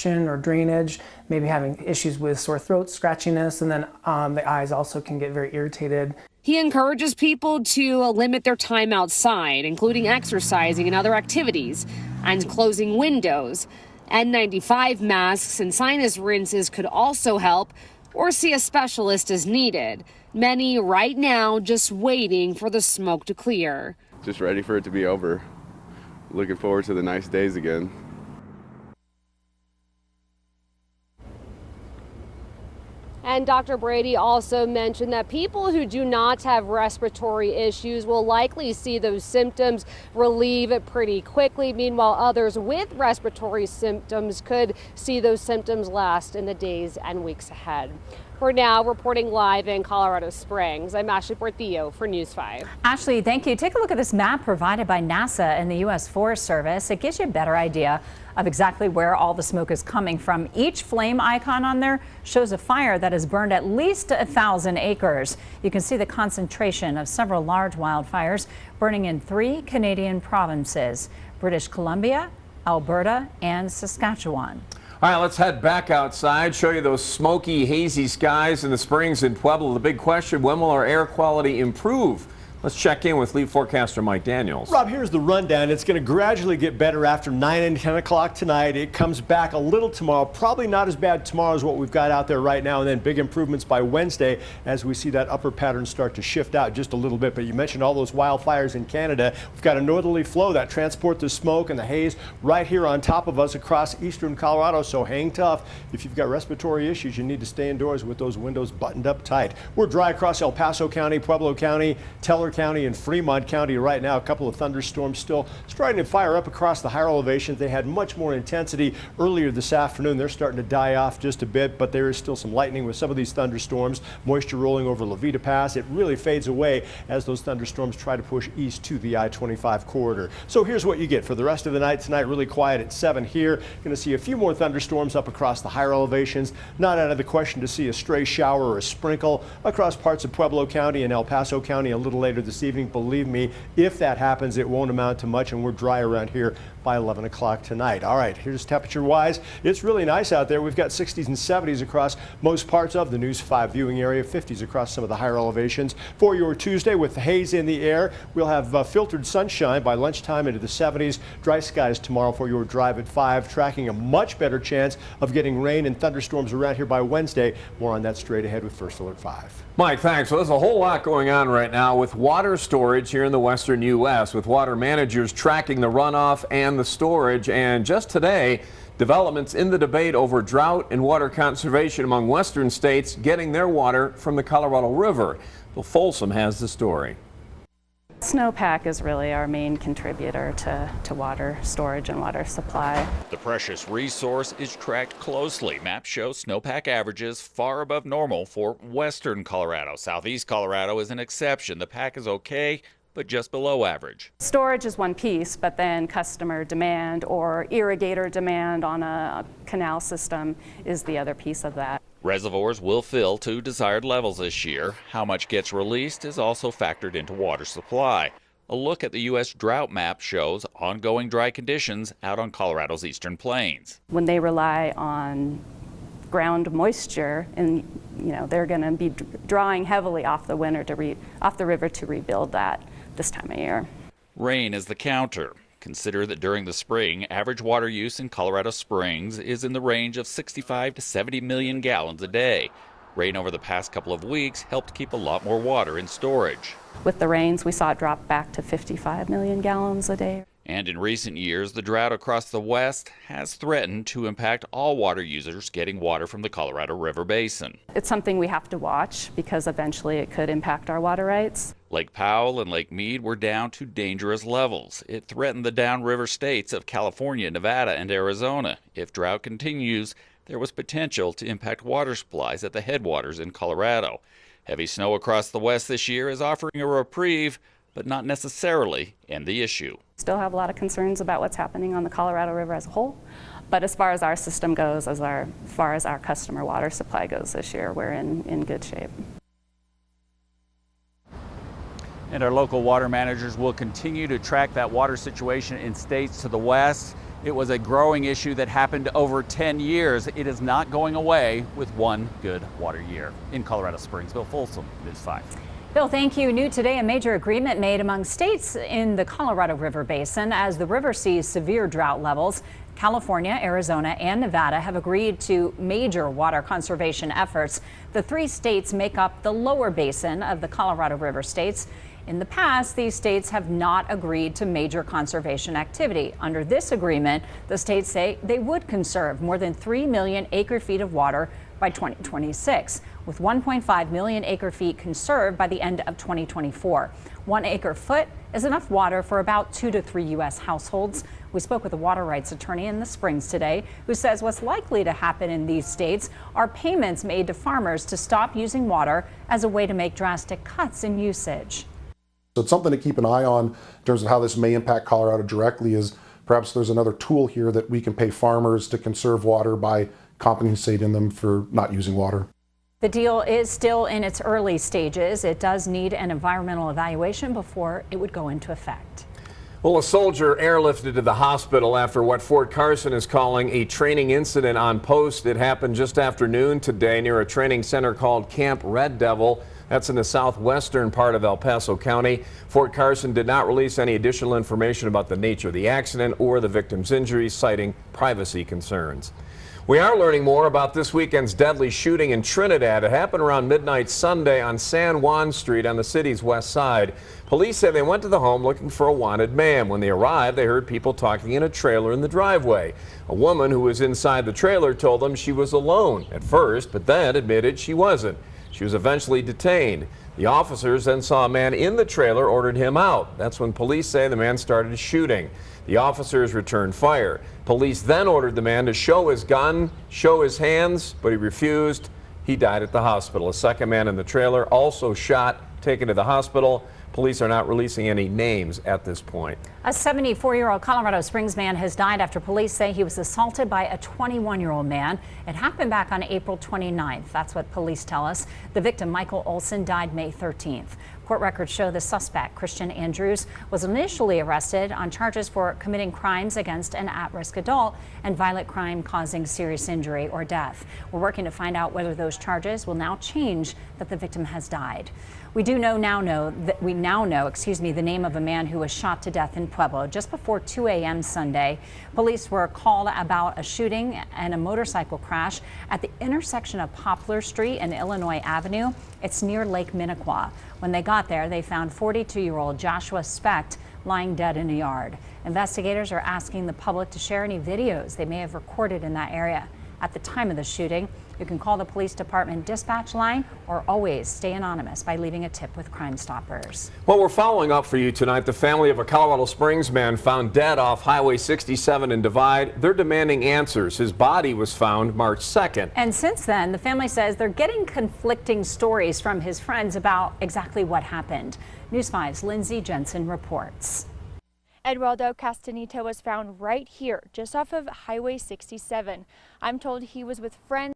congestion or drainage, maybe having issues with sore throat, scratchiness, and then the eyes also can get very irritated. He encourages people to limit their time outside, including exercising and other activities, and closing windows. N95 masks and sinus rinses could also help, or see a specialist as needed. Many right now just waiting for the smoke to clear. Just ready for it to be over. Looking forward to the nice days again. And Dr. Brady also mentioned that people who do not have respiratory issues will likely see those symptoms relieve pretty quickly. Meanwhile, others with respiratory symptoms could see those symptoms last in the days and weeks ahead. For now, reporting live in Colorado Springs, I'm Ashley Portillo for News 5. Ashley, thank you. Take a look at this map provided by NASA and the U.S. Forest Service. It gives you a better idea of exactly where all the smoke is coming from. Each flame icon on there shows a fire that has burned at least 1,000 acres. You can see the concentration of several large wildfires burning in 3 Canadian provinces: British Columbia, Alberta, and Saskatchewan. All right, let's head back outside, show you those smoky, hazy skies in the Springs in Pueblo. The big question, when will our air quality improve? Let's check in with lead forecaster Mike Daniels. Rob, here's the rundown. It's going to gradually get better after 9 and 10 o'clock tonight. It comes back a little tomorrow. Probably not as bad tomorrow as what we've got out there right now. And then big improvements by Wednesday as we see that upper pattern start to shift out just a little bit. But you mentioned all those wildfires in Canada. We've got a northerly flow that transports the smoke and the haze right here on top of us across eastern Colorado. So hang tough. If you've got respiratory issues, you need to stay indoors with those windows buttoned up tight. We're dry across El Paso County, Pueblo County, Teller County, and Fremont County right now. A couple of thunderstorms still starting to fire up across the higher elevations. They had much more intensity earlier this afternoon. They're starting to die off just a bit, but there is still some lightning with some of these thunderstorms. Moisture rolling over La Vida Pass. It really fades away as those thunderstorms try to push east to the I-25 corridor. So here's what you get for the rest of the night tonight. Really quiet at 7 here. Going to see a few more thunderstorms up across the higher elevations. Not out of the question to see a stray shower or a sprinkle across parts of Pueblo County and El Paso County a little later this evening. Believe me, if that happens, it won't amount to much, and we're dry around here by 11 o'clock tonight. All right, here's temperature-wise. It's really nice out there. We've got 60s and 70s across most parts of the News 5 viewing area, 50s across some of the higher elevations. For your Tuesday, with the haze in the air, we'll have filtered sunshine by lunchtime into the 70s. Dry skies tomorrow for your drive at 5, tracking a much better chance of getting rain and thunderstorms around here by Wednesday. More on that straight ahead with First Alert 5. Mike, thanks. Well, there's a whole lot going on right now with water storage here in the western U.S., with water managers tracking the runoff and the storage. And just today, developments in the debate over drought and water conservation among western states getting their water from the Colorado River. Bill Folsom has the story. Snowpack is really our main contributor to water storage and water supply. The precious resource is tracked closely. Maps show snowpack averages far above normal for western Colorado. Southeast Colorado is an exception. The pack is okay, but just below average. Storage is one piece, but then customer demand or irrigator demand on a canal system is the other piece of that. Reservoirs will fill to desired levels this year. How much gets released is also factored into water supply. A look at the U.S. drought map shows ongoing dry conditions out on Colorado's eastern plains. When they rely on ground moisture, and they're going to be drawing heavily off the river to rebuild that this time of year. Rain is the counter. Consider that during the spring, average water use in Colorado Springs is in the range of 65 to 70 million gallons a day. Rain over the past couple of weeks helped keep a lot more water in storage. With the rains, we saw it drop back to 55 million gallons a day. And in recent years, the drought across the west has threatened to impact all water users getting water from the Colorado River Basin. It's something we have to watch because eventually it could impact our water rights. Lake Powell and Lake Mead were down to dangerous levels. It threatened the downriver states of California, Nevada, and Arizona. If drought continues, there was potential to impact water supplies at the headwaters in Colorado. Heavy snow across the west this year is offering a reprieve, but not necessarily end the issue. Still have a lot of concerns about what's happening on the Colorado River as a whole. But as far as our system goes, as far as our customer water supply goes this year, we're in good shape. And our local water managers will continue to track that water situation in states to the west. It was a growing issue that happened over 10 years. It is not going away with one good water year. In Colorado Springs, Bill Folsom, News 5. Bill, thank you. New today, a major agreement made among states in the Colorado River Basin as the river sees severe drought levels. California, Arizona, and Nevada have agreed to major water conservation efforts. The three states make up the lower basin of the Colorado River states. In the past, these states have not agreed to major conservation activity. Under this agreement, the states say they would conserve more than 3 million acre feet of water by 2026, with 1.5 million acre feet conserved by the end of 2024. 1 acre foot is enough water for about 2 to 3 U.S. households. We spoke with a water rights attorney in the Springs today who says what's likely to happen in these states are payments made to farmers to stop using water as a way to make drastic cuts in usage. So it's something to keep an eye on in terms of how this may impact Colorado directly. Is perhaps there's another tool here that we can pay farmers to conserve water by compensating them for not using water. The deal is still in its early stages. It does need an environmental evaluation before it would go into effect. Well, a soldier airlifted to the hospital after what Fort Carson is calling a training incident on post. It happened just after noon today near a training center called Camp Red Devil. That's in the southwestern part of El Paso County. Fort Carson did not release any additional information about the nature of the accident or the victim's injuries, citing privacy concerns. We are learning more about this weekend's deadly shooting in Trinidad. It happened around midnight Sunday on San Juan Street on the city's west side. Police say they went to the home looking for a wanted man. When they arrived, they heard people talking in a trailer in the driveway. A woman who was inside the trailer told them she was alone at first, but then admitted she wasn't. She was eventually detained. The officers then saw a man in the trailer, ordered him out. That's when police say the man started shooting. The officers returned fire. Police then ordered the man to show his gun, show his hands, but he refused. He died at the hospital. A second man in the trailer also shot, taken to the hospital. Police are not releasing any names at this point. A 74-year-old Colorado Springs man has died after police say he was assaulted by a 21-year-old man. It happened back on April 29th. That's what police tell us. The victim, Michael Olson, died May 13th. Court records show the suspect, Christian Andrews, was initially arrested on charges for committing crimes against an at-risk adult and violent crime causing serious injury or death. We're working to find out whether those charges will now change that the victim has died. We now know the name of a man who was shot to death in Pueblo just before 2 a.m. Sunday. Police were called about a shooting and a motorcycle crash at the intersection of Poplar Street and Illinois Avenue. It's near Lake Minnequa. When they got there, they found 42-year-old Joshua Specht lying dead in a yard. Investigators are asking the public to share any videos they may have recorded in that area. At the time of the shooting, you can call the police department dispatch line or always stay anonymous by leaving a tip with Crime Stoppers. Well, we're following up for you tonight. The family of a Colorado Springs man found dead off Highway 67 in Divide. They're demanding answers. His body was found March 2nd. And since then, the family says they're getting conflicting stories from his friends about exactly what happened. News 5's Lindsay Jensen reports. Eduardo Castanito was found right here, just off of Highway 67. I'm told he was with friends.